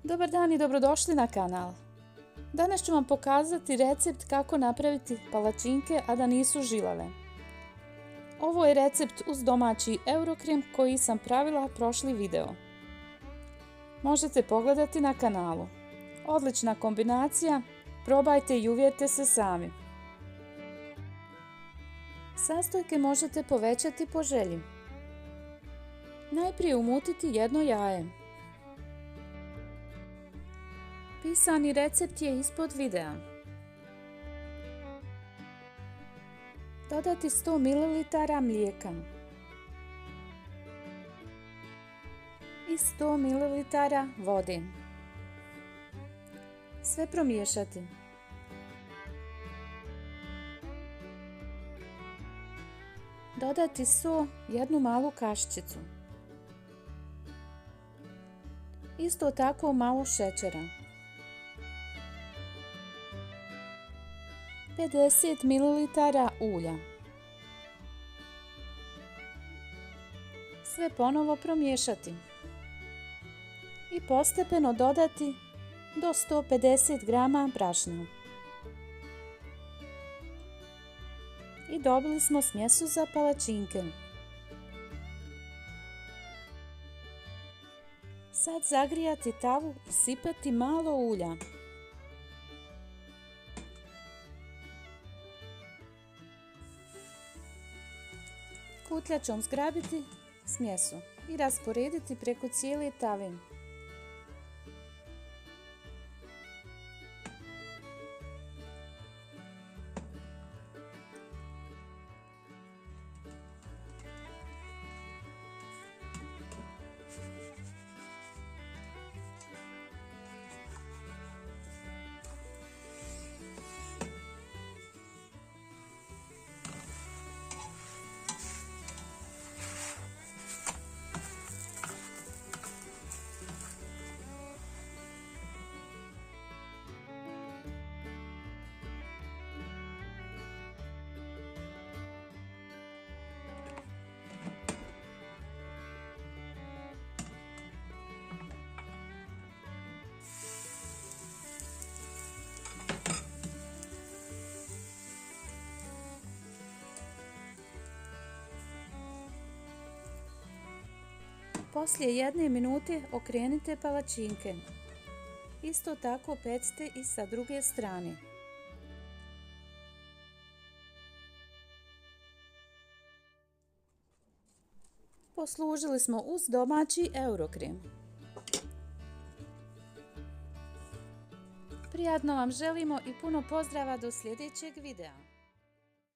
Dobar dan i dobrodošli na kanal. Danas ću vam pokazati recept kako napraviti palačinke, a da nisu žilave. Ovo je recept uz domaći Eurokrem koji sam pravila prošli video. Možete pogledati na kanalu. Odlična kombinacija, probajte i uvjerite se sami. Sastojke možete povećati po želji. Najprije umutiti jedno jaje. Pisani recept je ispod videa. Dodati 100 ml mlijeka i 100 ml vode. Sve promiješati. Dodati so, jednu malu kaščicu. Isto tako malo šećera. 50 ml ulja. Sve ponovo promiješati i postepeno dodati do 150 g brašna. I dobili smo smjesu za palačinke. Sad zagrijati tavu i sipati malo ulja. Kutljačom zgrabiti smjesu i rasporediti preko cijele tave. Poslije 1 minute okrenite palačinke. Isto tako pecite i sa druge strane. Poslužili smo uz domaći Eurokrem. Prijatno vam želimo i puno pozdrava do sljedećeg videa.